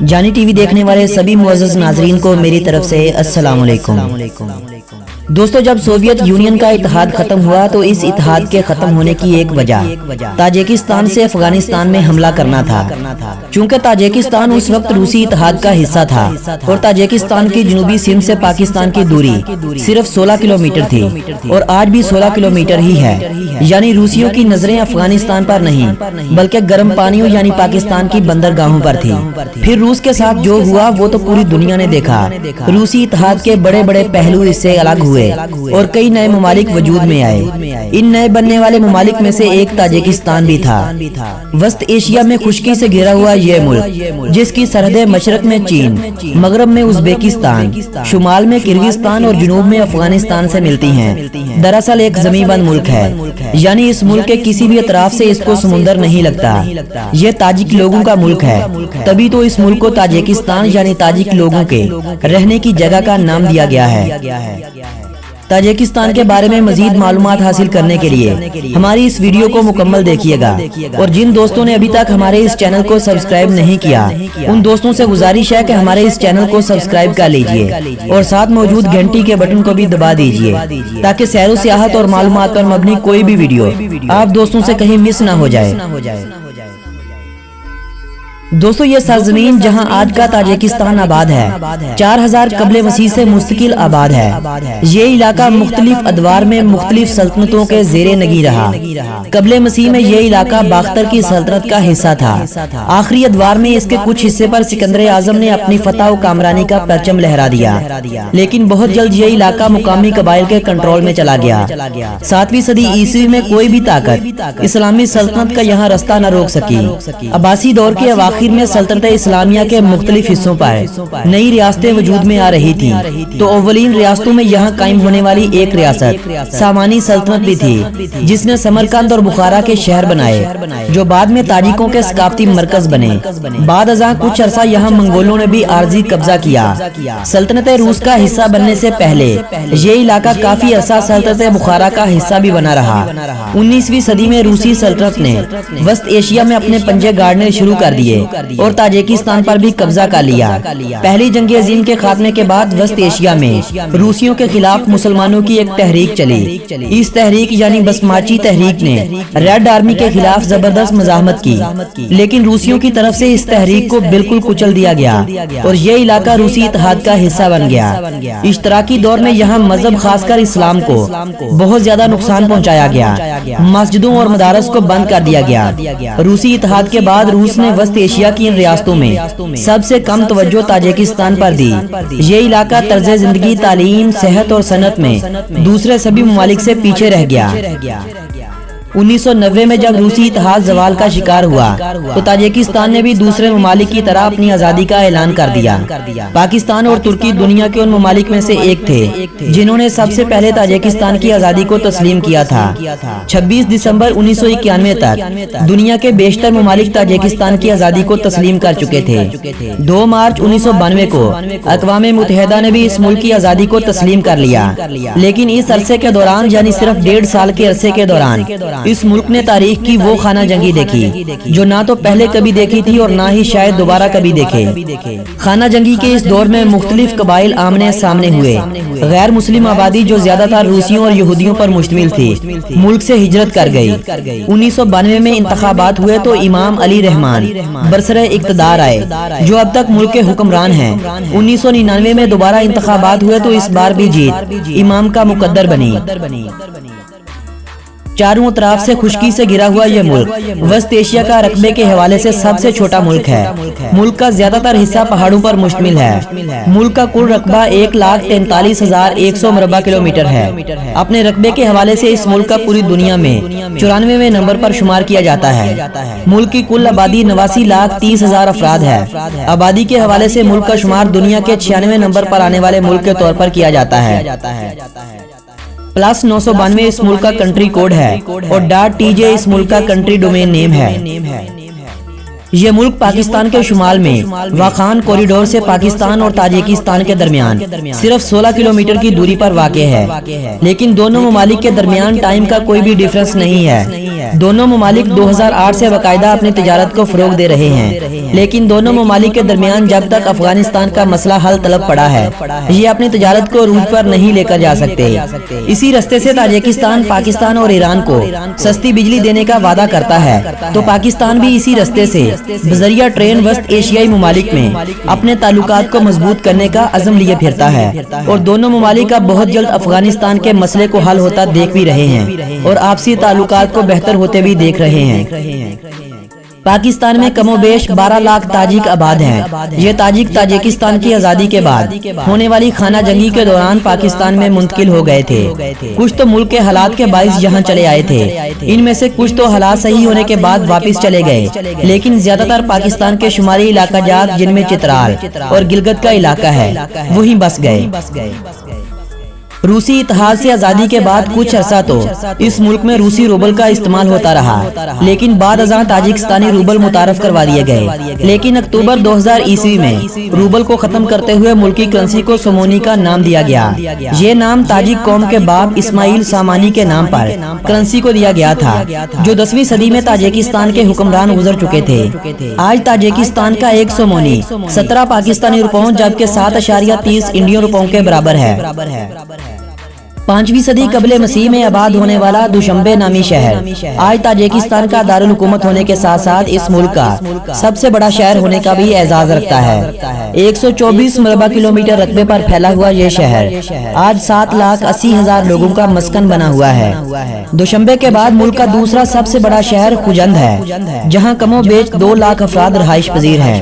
جانی T V دیکھنے والے سبھی معزز ناظرین کو میری طرف سے السلام علیکم۔ دوستو، جب سوویت یونین کا اتحاد ختم ہوا تو اس اتحاد کے ختم ہونے کی ایک وجہ تاجکستان سے افغانستان میں حملہ کرنا تھا۔ چونکہ تاجکستان اس وقت روسی اتحاد کا حصہ تھا اور تاجکستان کی جنوبی سمت سے پاکستان کی دوری صرف 16 کلومیٹر تھی اور آج بھی 16 کلومیٹر ہی ہے، یعنی روسیوں کی نظریں افغانستان پر نہیں بلکہ گرم پانیوں یعنی پاکستان کی بندرگاہوں پر تھی۔ پھر روس کے ساتھ جو ہوا وہ تو پوری دنیا نے دیکھا۔ روسی اتحاد کے بڑے بڑے پہلو اس سے الگ ہوئے اور کئی نئے ممالک وجود میں آئے۔ ان نئے بننے والے ممالک میں سے ایک تاجکستان بھی تھا۔ وسط ایشیا میں خشکی سے گھرا ہوا یہ ملک، جس کی سرحدیں مشرق میں چین، مغرب میں ازبیکستان، شمال میں کرغزستان اور جنوب میں افغانستان سے ملتی ہیں، دراصل ایک زمین بند ملک ہے، یعنی اس ملک کے کسی بھی اطراف سے اس کو سمندر نہیں لگتا۔ یہ تاجک لوگوں کا ملک ہے، تبھی تو اس ملک کو تاجکستان یعنی تاجک لوگوں کے رہنے کی جگہ کا نام دیا گیا ہے۔ تاجکستان کے بارے میں مزید معلومات حاصل کرنے کے لیے ہماری اس ویڈیو کو مکمل دیکھیے گا، اور جن دوستوں نے ابھی تک ہمارے اس چینل کو سبسکرائب نہیں کیا ان دوستوں سے گزارش ہے کہ ہمارے اس چینل کو سبسکرائب کر لیجئے اور ساتھ موجود گھنٹی کے بٹن کو بھی دبا دیجئے تاکہ سیر و سیاحت اور معلومات پر مبنی کوئی بھی ویڈیو آپ دوستوں سے کہیں مس نہ ہو جائے۔ دوستو، یہ سرزمین جہاں آج کا تاجکستان آباد ہے 4000 قبل مسیح سے مستقل آباد ہے۔ یہ علاقہ مختلف ادوار میں مختلف سلطنتوں کے زیر نگی رہا۔ قبل مسیح میں یہ علاقہ باختر کی سلطنت کا حصہ تھا۔ آخری ادوار میں اس کے کچھ حصے پر سکندر اعظم نے اپنی فتح و کامرانی کا پرچم لہرا دیا، لیکن بہت جلد یہ علاقہ مقامی قبائل کے کنٹرول میں چلا گیا۔ 7ویں صدی عیسوی میں کوئی بھی طاقت اسلامی سلطنت کا یہاں رستہ نہ روک سکی۔ عباسی دور کے اواخر میں سلطنت اسلامیہ کے مختلف حصوں پر نئی ریاستیں وجود میں آ رہی تھیں، تو اولین ریاستوں میں یہاں قائم ہونے والی ایک ریاست سامانی سلطنت بھی تھی، جس نے سمرقند اور بخارا کے شہر بنائے جو بعد میں تاجکوں کے ثقافتی مرکز بنے۔ بعد ازاں کچھ عرصہ یہاں منگولوں نے بھی عارضی قبضہ کیا۔ سلطنت روس کا حصہ بننے سے پہلے یہ علاقہ کافی عرصہ سلطنت بخارا کا حصہ بھی بنا رہا۔ 19ویں صدی میں روسی سلطنت نے وسط ایشیا میں اپنے پنجے گاڑنے شروع کر دیے اور تاجکستان پر بھی قبضہ کر لیا۔ پہلی جنگ عظیم کے خاتمے کے بعد وسط ایشیا میں روسیوں کے خلاف مسلمانوں کی ایک تحریک چلی۔ اس تحریک یعنی بسماچی تحریک نے ریڈ آرمی کے خلاف زبردست مزاحمت کی، لیکن روسیوں کی طرف سے اس تحریک کو بالکل کچل دیا گیا اور یہ علاقہ روسی اتحاد کا حصہ بن گیا۔ اشتراکی دور میں یہاں مذہب خاص کر اسلام کو بہت زیادہ نقصان پہنچایا گیا، مسجدوں اور مدارس کو بند کر دیا گیا۔ روسی اتحاد کے بعد روس نے وسط ایشیا کی ان ریاستوں میں سب سے کم توجہ تاجکستان پر دی۔ یہ علاقہ طرز زندگی، تعلیم، صحت اور صنعت میں دوسرے سبھی ممالک سے پیچھے رہ گیا۔ 1990 میں جب روسی اتحاد زوال کا شکار ہوا تو تاجکستان نے بھی دوسرے ممالک کی طرح اپنی آزادی کا اعلان کر دیا۔ پاکستان اور ترکی دنیا کے ان ممالک میں سے ایک تھے جنہوں نے سب سے پہلے تاجکستان کی آزادی کو تسلیم کیا تھا۔ 26 دسمبر 1991 تک دنیا کے بیشتر ممالک تاجکستان کی آزادی کو تسلیم کر چکے تھے۔ 2 مارچ 1992 کو اقوام متحدہ نے بھی اس ملک کی آزادی کو تسلیم کر لیا، لیکن اس عرصے کے دوران یعنی صرف 1.5 سال کے عرصے کے دوران اس ملک نے تاریخ کی وہ خانہ جنگی دیکھی جو نہ تو پہلے کبھی دیکھی تھی اور نہ ہی شاید دوبارہ کبھی دیکھے۔ خانہ جنگی کے اس دور میں مختلف قبائل آمنے سامنے ہوئے۔ غیر مسلم آبادی جو زیادہ تر روسیوں اور یہودیوں پر مشتمل تھی ملک سے ہجرت کر گئی۔ 1992 میں انتخابات ہوئے تو امام علی رحمان برسر اقتدار آئے جو اب تک ملک کے حکمران ہیں۔ 1999 میں دوبارہ انتخابات ہوئے تو اس بار بھی جیت امام کا مقدر بنی۔ چاروں طرف سے خشکی سے گھرا ہوا یہ ملک وسط ایشیا کا رقبے کے حوالے سے سب سے چھوٹا ملک ہے۔ ملک کا زیادہ تر حصہ پہاڑوں پر مشتمل ہے۔ ملک کا کل رقبہ 1,43,100 مربع کلومیٹر ہے۔ اپنے رقبے کے حوالے سے اس ملک کا پوری دنیا میں 94ویں نمبر پر شمار کیا جاتا ہے۔ ملک کی کل آبادی 89,30,000 افراد ہے۔ آبادی کے حوالے سے ملک کا شمار دنیا کے 96 نمبر پر آنے والے ملک کے طور پر کیا جاتا ہے۔ +992 اس ملک کا کنٹری کوڈ ہے اور .TJ اس ملک کا کنٹری ڈومین نیم ہے۔ یہ ملک پاکستان کے شمال میں واخان کوریڈور سے پاکستان اور تاجکستان کے درمیان صرف 16 کلومیٹر کی دوری پر واقع ہے، لیکن دونوں ممالک کے درمیان ٹائم کا کوئی بھی ڈیفرنس نہیں ہے۔ دونوں ممالک 2008 سے باقاعدہ اپنی تجارت کو فروغ دے رہے ہیں، لیکن دونوں ممالک کے درمیان جب تک افغانستان کا مسئلہ حل طلب پڑا ہے، یہ اپنی تجارت کو عروج پر نہیں لے کر جا سکتے۔ اسی راستے سے تاجکستان پاکستان اور ایران کو سستی بجلی دینے کا وعدہ کرتا ہے، تو پاکستان بھی اسی راستے سے بذریعہ ٹرین وسط ایشیائی ممالک میں اپنے تعلقات کو مضبوط کرنے کا عزم لیے پھرتا ہے، اور دونوں ممالک اب بہت جلد افغانستان کے مسئلے کو حل ہوتا دیکھ بھی رہے ہیں اور آپسی تعلقات کو بہتر ہوتے بھی دیکھ رہے ہیں۔ پاکستان میں کم و بیش 12 لاکھ تاجک آباد ہیں۔ یہ تاجک تاجکستان کی آزادی کے بعد ہونے والی خانہ جنگی کے دوران پاکستان میں منتقل ہو گئے تھے۔ کچھ تو ملک کے حالات کے باعث یہاں چلے آئے تھے، ان میں سے کچھ تو حالات صحیح ہونے کے بعد واپس چلے گئے، لیکن زیادہ تر پاکستان کے شمالی علاقہ جات جن میں چترال اور گلگت کا علاقہ ہے وہیں بس گئے۔ روسی اتحاد سے آزادی کے بعد کچھ عرصہ تو اس ملک میں روسی روبل کا استعمال ہوتا رہا، لیکن بعد ازاں تاجکستانی روبل متعارف کروا دیے گئے، لیکن اکتوبر 2000 عیسوی میں روبل کو ختم کرتے ہوئے ملکی کرنسی کو سومونی کا نام دیا گیا۔ یہ نام تاجک قوم کے باپ اسماعیل سامانی کے نام پر کرنسی کو دیا گیا تھا، جو 10ویں صدی میں تاجکستان کے حکمران گزر چکے تھے۔ آج تاجکستان کا 1 سومونی 17 پاکستانی روپوں جبکہ 7.30 انڈین روپوں کے برابر ہے۔ 5ویں صدی قبل مسیح میں آباد ہونے والا دوشنبے نامی شہر آج تاجکستان کا دارالحکومت ہونے کے ساتھ ساتھ اس ملک کا سب سے بڑا شہر ہونے کا بھی اعزاز رکھتا ہے۔ 124 مربع کلومیٹر رقبے پر پھیلا ہوا یہ شہر آج 7,80,000 لوگوں کا مسکن بنا ہوا ہے۔ دوشنبے کے بعد ملک کا دوسرا سب سے بڑا شہر خوجند ہے، جہاں کم و بیش 2 لاکھ افراد رہائش پذیر ہیں۔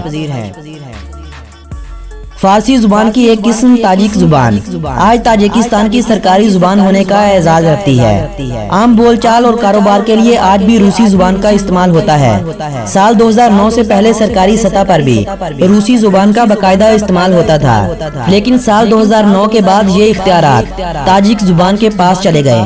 فارسی زبان کی ایک قسم تاجک زبان آج تاجکستان کی سرکاری زبان ہونے کا اعزاز رکھتی ہے۔ عام بول چال اور کاروبار کے لیے آج بھی روسی زبان کا استعمال ہوتا ہے۔ سال 2009 سے پہلے سرکاری سطح پر بھی روسی زبان کا باقاعدہ استعمال ہوتا تھا، لیکن سال 2009 کے بعد یہ اختیارات تاجک زبان کے پاس چلے گئے۔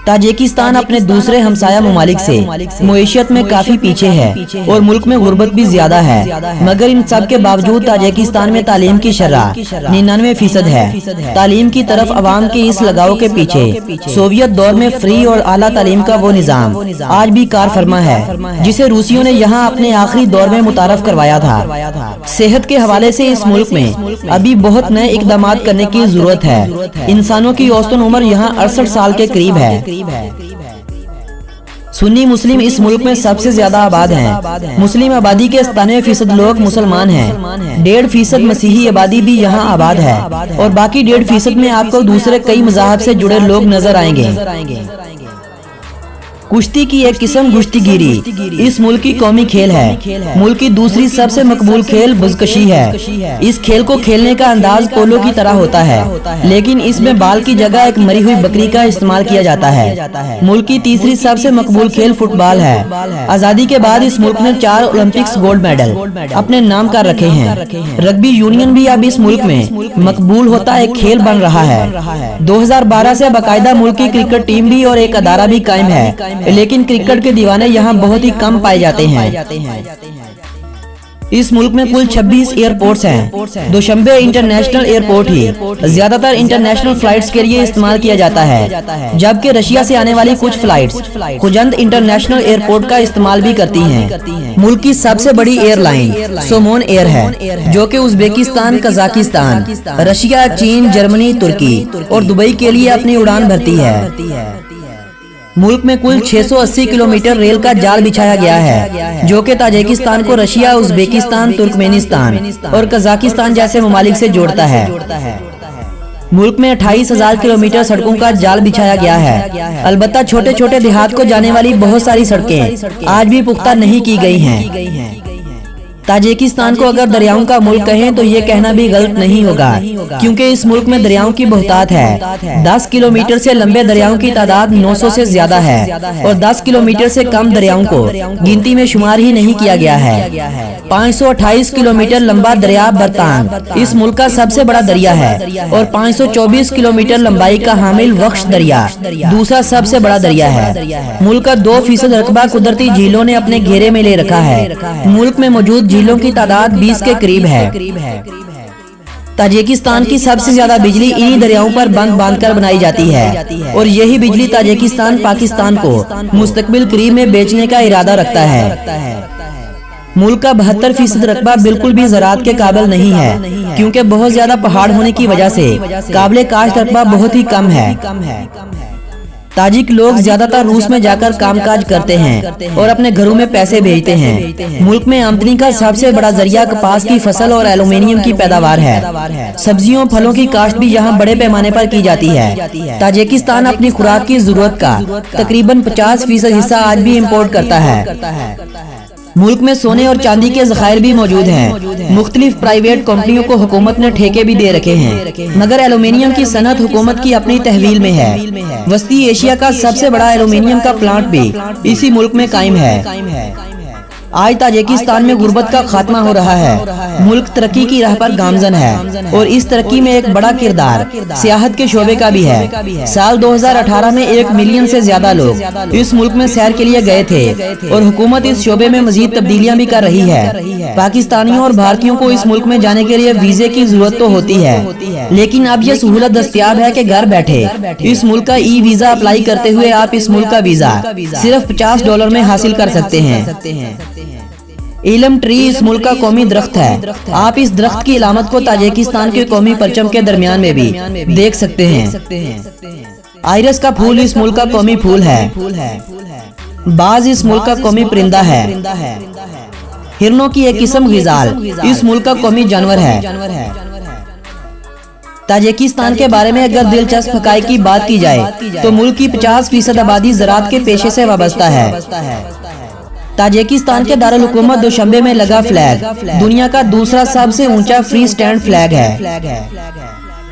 تاجکستان اپنے دوسرے ہمسایہ ممالک سے معیشت میں کافی پیچھے ہے اور ملک میں غربت بھی زیادہ ہے، مگر ان سب کے باوجود تاجکستان میں تعلیم کی شرح 99% ہے۔ تعلیم کی طرف عوام کے اس لگاؤ کے پیچھے سوویت دور میں فری اور اعلیٰ تعلیم کا وہ نظام آج بھی کار فرما ہے جسے روسیوں نے یہاں اپنے آخری دور میں متعارف کروایا تھا۔ صحت کے حوالے سے اس ملک میں ابھی بہت نئے اقدامات کرنے کی ضرورت ہے۔ انسانوں کی اوسطن عمر یہاں 68 سال کے قریب ہے۔ سنی مسلم اس ملک میں سب سے زیادہ آباد ہیں۔ مسلم آبادی کے 97% لوگ مسلمان ہیں۔ 1.5% مسیحی آبادی بھی یہاں آباد ہے، اور باقی 1.5% میں آپ کو دوسرے کئی مذاہب سے جڑے لوگ نظر آئیں گے۔ کشتی کی ایک قسم گشتی گیری اس ملک کی قومی کھیل ہے۔ ملک کی دوسری سب سے مقبول کھیل بزکشی ہے۔ اس کھیل کو کھیلنے کا انداز پولو کی طرح ہوتا ہے، لیکن اس میں بال کی جگہ ایک مری ہوئی بکری کا استعمال کیا جاتا ہے۔ ملک کی تیسری سب سے مقبول کھیل فٹ بال ہے۔ آزادی کے بعد اس ملک نے 4 اولمپکس گولڈ میڈل اپنے نام کر رکھے ہیں۔ رگبی یونین بھی اب اس ملک میں مقبول ہوتا ایک کھیل بن رہا ہے۔ 2012 سے باقاعدہ ملک کی کرکٹ ٹیم بھی اور ایک ادارہ بھی قائم ہے، لیکن کرکٹ کے دیوانے یہاں بہت ہی کم پائے جاتے ہیں۔ اس ملک میں کل 26 ایئرپورٹس ہیں۔ دوشنبے انٹرنیشنل ایئرپورٹ ہی زیادہ تر انٹرنیشنل فلائٹس کے لیے استعمال کیا جاتا ہے، جبکہ رشیا سے آنے والی کچھ فلائٹس خوجند انٹرنیشنل ایئرپورٹ کا استعمال بھی کرتی ہیں۔ ملک کی سب سے بڑی ایئر لائن سومون ایئر ہے، جو کہ ازبیکستان، قزاقستان، رشیا، چین، جرمنی، ترکی اور دبئی کے لیے اپنی اڑان بھرتی ہے۔ ملک میں کل 680 کلومیٹر ریل کا جال بچھایا گیا ہے، جو کہ تاجکستان کو رشیا، ازبیکستان، ترکمینستان اور قزاقستان جیسے ممالک سے جوڑتا ہے۔ ملک میں 28,000 کلومیٹر سڑکوں کا جال بچھایا گیا ہے، البتہ چھوٹے چھوٹے دیہات کو جانے والی بہت ساری سڑکیں آج بھی پختہ نہیں کی گئی ہیں۔ تاجکستان کو اگر دریاؤں کا ملک کہیں تو یہ کہنا بھی غلط نہیں ہوگا، کیونکہ اس ملک میں دریاؤں کی بہتات ہے۔ 10 کلومیٹر سے لمبے دریاؤں کی تعداد 900 سے زیادہ ہے، اور 10 کلومیٹر سے کم دریاؤں کو گنتی میں شمار ہی نہیں کیا گیا ہے۔ 528 کلومیٹر لمبا دریا برتان اس ملک کا سب سے بڑا دریا ہے، اور 524 کلومیٹر لمبائی کا حامل وخش دریا دوسرا سب سے بڑا دریا ہے۔ ملک کا 2% رقبہ قدرتی جھیلوں نے اپنے گھیرے میں لے رکھا ہے۔ ملک میں موجود جھیلوں کی تعداد 20 کے قریب ہے۔ تاجکستان کی سب سے زیادہ بجلی انہی دریاؤں پر بند باندھ کر بنائی جاتی ہے اور یہی بجلی تاجکستان پاکستان کو مستقبل قریب میں بیچنے کا ارادہ رکھتا ہے۔ ملک کا 72% رقبہ بالکل بھی زراعت کے قابل نہیں ہے کیونکہ بہت زیادہ پہاڑ ہونے کی وجہ سے قابل کاشت رقبہ بہت ہی کم ہے۔ تاجک لوگ زیادہ تر روس میں جا کر کام کاج کرتے ہیں اور اپنے گھروں میں پیسے بھیجتے ہیں۔ ملک میں آمدنی کا سب سے بڑا ذریعہ کپاس کی فصل اور ایلومینیم کی پیداوار ہے۔ سبزیوں پھلوں کی کاشت بھی یہاں بڑے پیمانے پر کی جاتی ہے۔ تاجکستان اپنی خوراک کی ضرورت کا تقریباً 50% حصہ آج بھی امپورٹ کرتا ہے۔ ملک میں سونے اور چاندی کے ذخائر بھی موجود ہیں۔ مختلف پرائیویٹ کمپنیوں کو حکومت نے ٹھیکے بھی دے رکھے ہیں، مگر ایلومینیم کی صنعت حکومت کی اپنی تحویل میں ہے۔ وسطی ایشیا کا سب سے بڑا ایلومینیم کا پلانٹ بھی اسی ملک میں قائم ہے۔ آج تاجکستان میں غربت کا خاتمہ ہو رہا ہے۔ ملک ترقی کی راہ پر گامزن ہے اور اس ترقی میں ایک بڑا کردار سیاحت کے شعبے کا بھی ہے۔ سال 2018 میں 1 ملین سے زیادہ لوگ اس ملک میں سیر کے لیے گئے تھے اور حکومت اس شعبے میں مزید تبدیلیاں بھی کر رہی ہے۔ پاکستانیوں اور بھارتیوں کو اس ملک میں جانے کے لیے ویزے کی ضرورت تو ہوتی ہے، لیکن اب یہ سہولت دستیاب ہے کہ گھر بیٹھے اس ملک کا ای ویزا اپلائی کرتے ہوئے آپ اس ملک کا ویزا صرف $50 میں حاصل کر سکتے ہیں۔ ایلم ٹری اس ملک کا قومی درخت ہے۔ آپ اس درخت کی علامت کو تاجکستان کے قومی پرچم کے درمیان میں بھی دیکھ سکتے ہیں۔ آئرس کا پھول اس ملک کا قومی پھول ہے۔ باز اس ملک کا قومی پرندہ ہے۔ ہرنوں کی ایک قسم غزال اس ملک کا قومی جانور ہے۔ تاجکستان کے بارے میں اگر دلچسپ حقائق کی بات کی جائے تو ملک کی 50% آبادی زراعت کے پیشے سے وابستہ ہے۔ تاجکستان کے دارالحکومت دوشنبے میں لگا فلیگ دنیا کا دوسرا سب سے اونچا فری سٹینڈ فلیگ ہے۔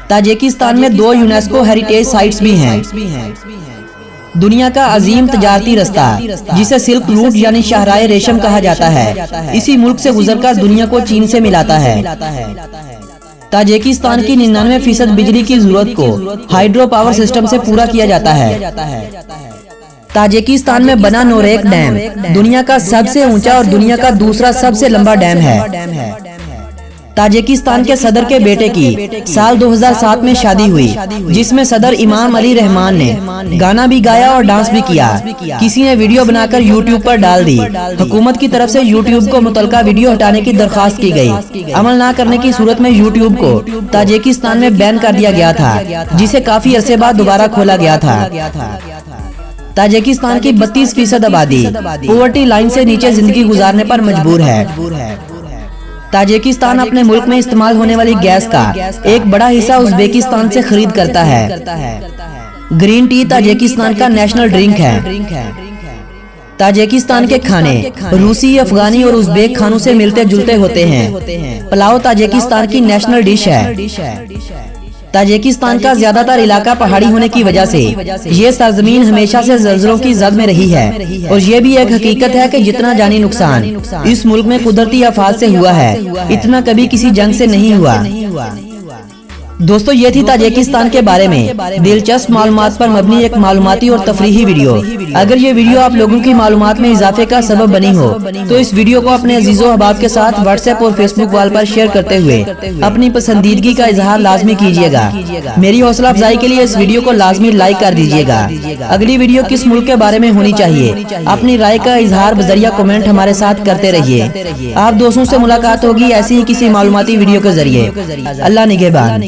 تاجکستان میں 2 یونیسکو ہیریٹیج سائٹس بھی ہیں۔ دنیا کا عظیم تجارتی رستہ جسے سلک روٹ یعنی شاہراہ ریشم کہا جاتا ہے، اسی ملک سے گزر کر دنیا کو چین سے ملاتا ہے۔ تاجکستان کی 99% بجلی کی ضرورت کو ہائیڈرو پاور سسٹم سے پورا کیا جاتا ہے۔ تاجکستان میں بنا نوریک ڈیم دنیا کا سب سے اونچا اور دنیا کا دوسرا سب سے لمبا ڈیم ہے۔ تاجکستان کے صدر کے بیٹے کی سال 2007 میں شادی ہوئی، جس میں صدر امام علی رحمان نے گانا بھی گایا اور ڈانس بھی کیا۔ کسی نے ویڈیو بنا کر یوٹیوب پر ڈال دی۔ حکومت کی طرف سے یوٹیوب کو متعلقہ ویڈیو ہٹانے کی درخواست کی گئی۔ عمل نہ کرنے کی صورت میں یوٹیوب کو تاجکستان میں بین کر دیا گیا تھا، جسے کافی عرصے بعد دوبارہ کھولا گیا تھا۔ تاجکستان کی 32% آبادی پاورٹی لائن سے نیچے زندگی گزارنے پر مجبور ہے۔ تاجکستان اپنے ملک میں استعمال ہونے والی گیس کا ایک بڑا حصہ ازبیکستان سے خرید کرتا ہے۔ گرین ٹی تاجکستان کا نیشنل ڈرنک ہے۔ تاجکستان کے کھانے روسی، افغانی اور ازبیک کھانوں سے ملتے جلتے ہوتے ہیں۔ پلاؤ تاجکستان کی نیشنل ڈش ہے۔ تاجکستان کا زیادہ تر علاقہ پہاڑی ہونے کی وجہ سے یہ سرزمین ہمیشہ سے زلزلوں کی زد میں رہی ہے، اور یہ بھی ایک حقیقت ہے کہ جتنا جانی نقصان اس ملک میں قدرتی آفات سے ہوا ہے، اتنا کبھی کسی جنگ سے نہیں ہوا۔ دوستو، یہ تھی تاجکستان کے بارے میں دلچسپ معلومات پر مبنی ایک معلوماتی اور تفریحی ویڈیو۔ اگر یہ ویڈیو آپ لوگوں کی معلومات میں اضافے کا سبب بنی ہو تو اس ویڈیو کو اپنے عزیز و احباب کے ساتھ واٹس ایپ اور فیس بک وال پر شیئر کرتے ہوئے اپنی پسندیدگی کا اظہار لازمی کیجیے گا۔ میری حوصلہ افزائی کے لیے اس ویڈیو کو لازمی لائک کر دیجیے گا۔ اگلی ویڈیو کس ملک کے بارے میں ہونی چاہیے، اپنی رائے کا اظہار بذریعہ کمنٹ ہمارے ساتھ کرتے رہیے۔ آپ دوستوں سے ملاقات ہوگی ایسی ہی کسی معلوماتی ویڈیو کے ذریعے۔ اللہ نگہبان۔